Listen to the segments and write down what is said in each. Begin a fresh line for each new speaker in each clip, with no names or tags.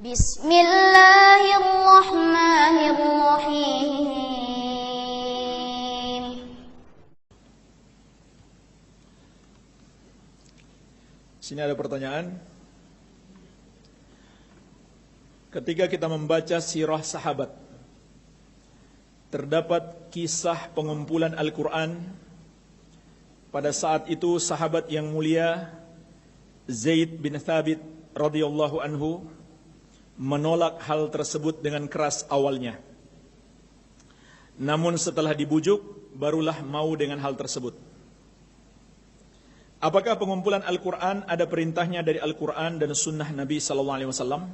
Bismillahirrahmanirrahim.
Sini ada pertanyaan. Ketika kita membaca sirah sahabat, terdapat kisah pengumpulan Al-Quran. Pada saat itu sahabat yang mulia Zaid bin Thabit radhiyallahu anhu menolak hal tersebut dengan keras awalnya. Namun setelah dibujuk, barulah mau dengan hal tersebut. Apakah pengumpulan Al-Quran ada perintahnya dari Al-Quran dan sunnah Nabi SAW?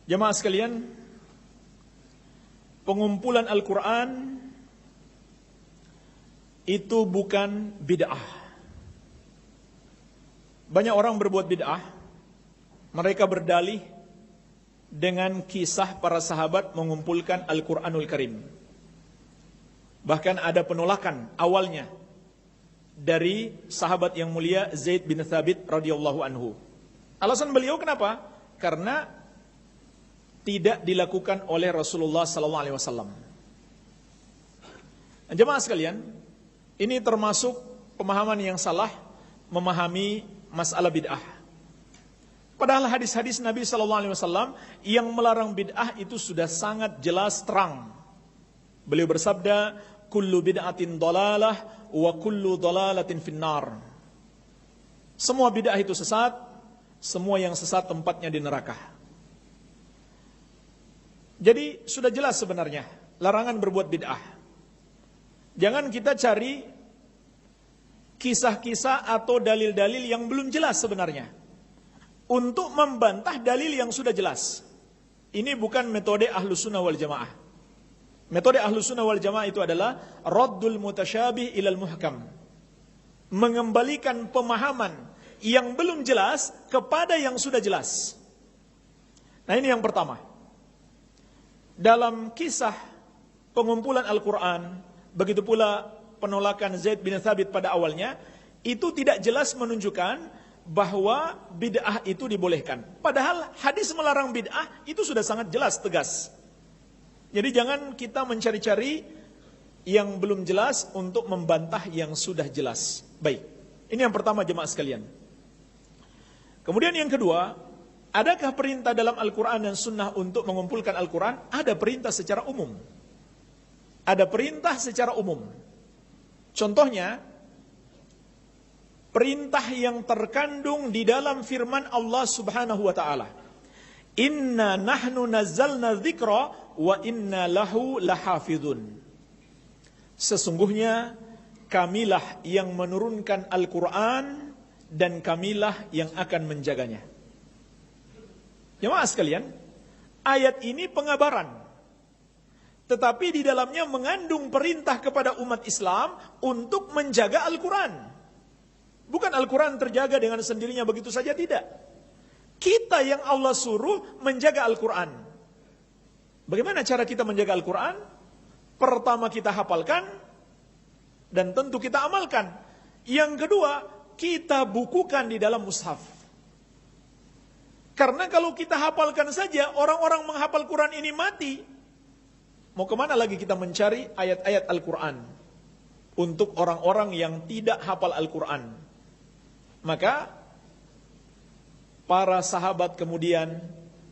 Jemaah sekalian, pengumpulan Al-Quran itu bukan bid'ah. Banyak orang berbuat bid'ah. Mereka berdalih dengan kisah para sahabat mengumpulkan Al-Quranul Karim. Bahkan ada penolakan awalnya dari sahabat yang mulia Zaid bin Thabit radhiyallahu anhu. Alasan beliau kenapa? Karena tidak dilakukan oleh Rasulullah sallallahu alaihi wasallam. Jemaah sekalian, ini termasuk pemahaman yang salah memahami masalah bid'ah. Padahal hadis-hadis Nabi SAW yang melarang bid'ah itu sudah sangat jelas terang. Beliau bersabda, kullu bid'atin dalalah wa kullu dalalatin finnar. Semua bid'ah itu sesat, semua yang sesat tempatnya di neraka. Jadi sudah jelas sebenarnya larangan berbuat bid'ah. Jangan kita cari kisah-kisah atau dalil-dalil yang belum jelas sebenarnya untuk membantah dalil yang sudah jelas. Ini bukan metode Ahlus Sunnah wal Jamaah. Metode Ahlus Sunnah wal Jamaah itu adalah raddul mutasyabih ilal muhkam. Mengembalikan pemahaman yang belum jelas kepada yang sudah jelas. Nah, ini yang pertama. Dalam kisah pengumpulan Al-Quran, begitu pula penolakan Zaid bin Thabit pada awalnya, itu tidak jelas menunjukkan bahwa bid'ah itu dibolehkan. Padahal hadis melarang bid'ah itu sudah sangat jelas, tegas. Jadi jangan kita mencari-cari yang belum jelas untuk membantah yang sudah jelas. Baik, ini yang pertama jemaah sekalian. Kemudian yang kedua, adakah perintah dalam Al-Quran dan Sunnah untuk mengumpulkan Al-Quran? Ada perintah secara umum. Ada perintah secara umum. Contohnya, perintah yang terkandung di dalam firman Allah Subhanahu wa taala. Inna nahnu nazzalna dzikra wa inna lahu lahafizun. Sesungguhnya kamilah yang menurunkan Al-Quran dan kamilah yang akan menjaganya. Jemaah sekalian, ayat ini pengabaran. Tetapi di dalamnya mengandung perintah kepada umat Islam untuk menjaga Al-Quran. Bukan Al-Quran terjaga dengan sendirinya begitu saja, tidak. Kita yang Allah suruh menjaga Al-Quran. Bagaimana cara kita menjaga Al-Quran? Pertama kita hafalkan, dan tentu kita amalkan. Yang kedua, kita bukukan di dalam mushaf. Karena kalau kita hafalkan saja, orang-orang menghafal Quran ini mati. Mau kemana lagi kita mencari ayat-ayat Al-Quran? Untuk orang-orang yang tidak hafal Al-Quran. Maka para sahabat kemudian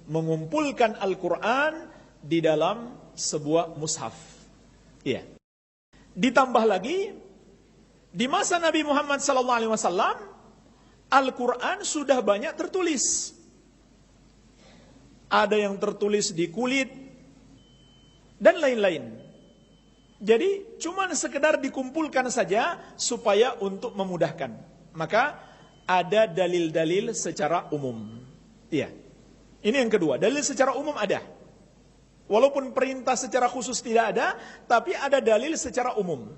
mengumpulkan Al-Quran di dalam sebuah mushaf. Iya. Ditambah lagi, di masa Nabi Muhammad SAW, Al-Quran sudah banyak tertulis. Ada yang tertulis di kulit, dan lain-lain. Jadi, cuma sekedar dikumpulkan saja supaya untuk memudahkan. Maka, ada dalil-dalil secara umum. Iya. Ini yang kedua, dalil secara umum ada. Walaupun perintah secara khusus tidak ada, tapi ada dalil secara umum.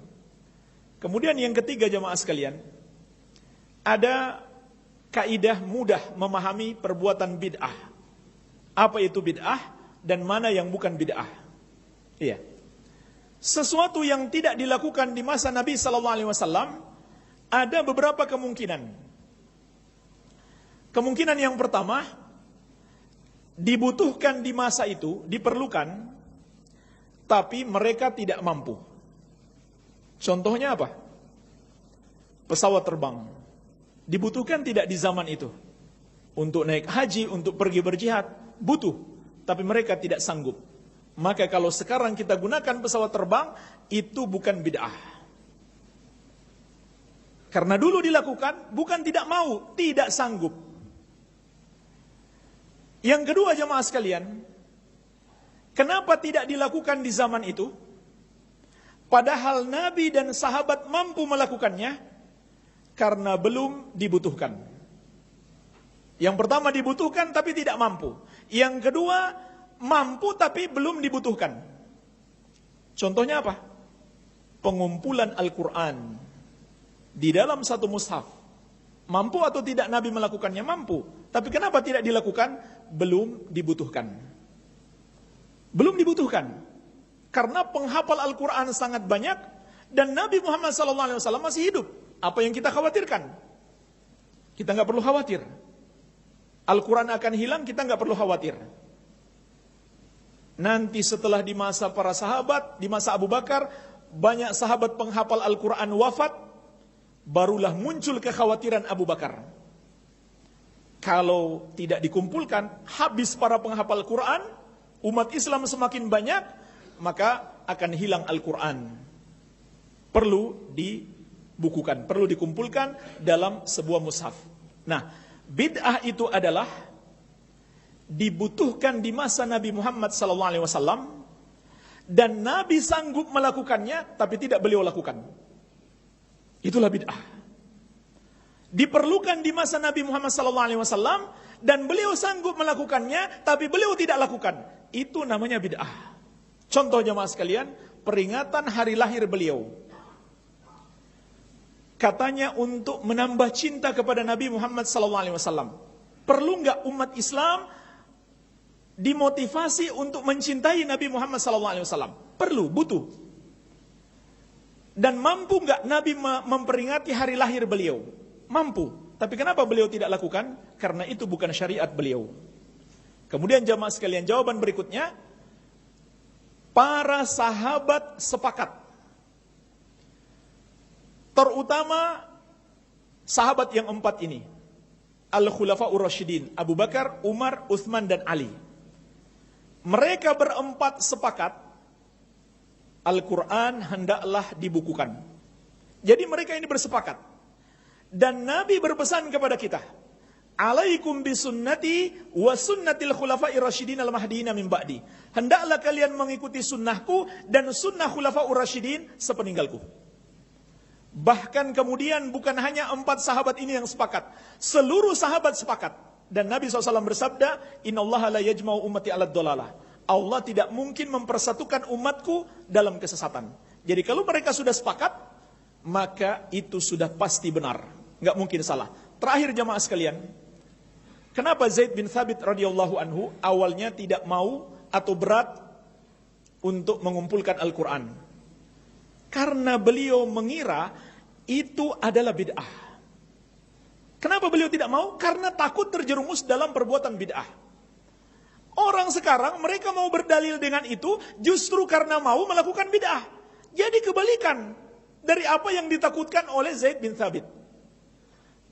Kemudian yang ketiga jemaah sekalian, ada kaidah mudah memahami perbuatan bid'ah. Apa itu bid'ah dan mana yang bukan bid'ah. Iya. Sesuatu yang tidak dilakukan di masa Nabi SAW, ada beberapa kemungkinan. Kemungkinan yang pertama, dibutuhkan di masa itu, diperlukan, tapi mereka tidak mampu. Contohnya apa? Pesawat terbang. Dibutuhkan tidak di zaman itu? Untuk naik haji, untuk pergi berjihad, butuh. Tapi mereka tidak sanggup. Maka kalau sekarang kita gunakan pesawat terbang, itu bukan bid'ah. Karena dulu dilakukan, bukan tidak mau, tidak sanggup. Yang kedua jemaah sekalian, kenapa tidak dilakukan di zaman itu? Padahal Nabi dan sahabat mampu melakukannya, karena belum dibutuhkan. Yang pertama dibutuhkan tapi tidak mampu. Yang kedua mampu tapi belum dibutuhkan. Contohnya apa? Pengumpulan Al-Quran di dalam satu mushaf. Mampu atau tidak Nabi melakukannya? Mampu. Tapi kenapa tidak dilakukan? Belum dibutuhkan. Belum dibutuhkan. Karena penghafal Al-Quran sangat banyak dan Nabi Muhammad SAW masih hidup. Apa yang kita khawatirkan? Kita nggak perlu khawatir. Al-Quran akan hilang, kita nggak perlu khawatir. Nanti setelah di masa para sahabat, di masa Abu Bakar, banyak sahabat penghafal Al-Quran wafat, barulah muncul kekhawatiran Abu Bakar. Kalau tidak dikumpulkan, habis para penghafal Quran, umat Islam semakin banyak, maka akan hilang Al-Quran. Perlu dibukukan, perlu dikumpulkan dalam sebuah mushaf. Nah, bid'ah itu adalah dibutuhkan di masa Nabi Muhammad SAW dan Nabi sanggup melakukannya, tapi tidak beliau lakukan. Itulah bid'ah. Diperlukan di masa Nabi Muhammad SAW dan beliau sanggup melakukannya, tapi beliau tidak lakukan. Itu namanya bid'ah. Contoh jemaah sekalian, peringatan hari lahir beliau. Katanya untuk menambah cinta kepada Nabi Muhammad SAW. Perlu nggak umat Islam dimotivasi untuk mencintai Nabi Muhammad SAW? Perlu, butuh. Dan mampu nggak Nabi memperingati hari lahir beliau? Mampu. Tapi kenapa beliau tidak lakukan? Karena itu bukan syariat beliau. Kemudian jamaah sekalian, jawaban berikutnya, para sahabat sepakat, terutama sahabat yang 4 ini, Al-Khulafa'ur Rasyidin, Abu Bakar, Umar, Uthman, dan Ali. Mereka berempat sepakat, Al-Quran hendaklah dibukukan. Jadi mereka ini bersepakat. Dan Nabi berpesan kepada kita, alaikum bisunnati wa sunnatil khulafa'ir rasyidin al-mahdiina min ba'di. Hendaklah kalian mengikuti sunnahku dan sunnah khulafa'ur rasyidin sepeninggalku. Bahkan kemudian bukan hanya 4 sahabat ini yang sepakat, seluruh sahabat sepakat. Dan Nabi SAW bersabda, innallaha la yajma'u ummati 'alad dhalalah. Allah tidak mungkin mempersatukan umatku dalam kesesatan. Jadi kalau mereka sudah sepakat, maka itu sudah pasti benar, nggak mungkin salah. Terakhir jamaah sekalian, kenapa Zaid bin Thabit radhiyallahu anhu awalnya tidak mau atau berat untuk mengumpulkan Al-Quran? Karena beliau mengira itu adalah bid'ah. Kenapa beliau tidak mau? Karena takut terjerumus dalam perbuatan bid'ah. Orang sekarang mereka mau berdalil dengan itu justru karena mau melakukan bid'ah. Jadi kebalikan dari apa yang ditakutkan oleh Zaid bin Thabit.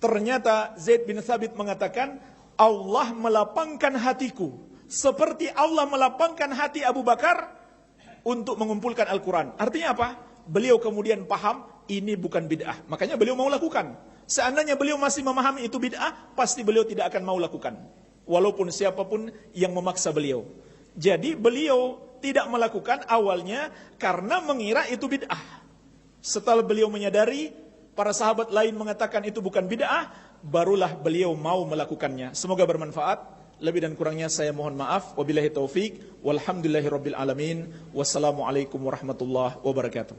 Ternyata Zaid bin Thabit mengatakan, Allah melapangkan hatiku seperti Allah melapangkan hati Abu Bakar untuk mengumpulkan Al-Quran. Artinya apa? Beliau kemudian paham ini bukan bid'ah. Makanya beliau mau lakukan. Seandainya beliau masih memahami itu bid'ah, pasti beliau tidak akan mau lakukan. Walaupun siapapun yang memaksa beliau. Jadi beliau tidak melakukan awalnya karena mengira itu bid'ah. Setelah beliau menyadari para sahabat lain mengatakan itu bukan bid'ah, barulah beliau mau melakukannya. Semoga bermanfaat. Lebih dan kurangnya saya mohon maaf. Wabillahi taufik. Walhamdulillahirabbil alamin. Wassalamualaikum warahmatullahi wabarakatuh.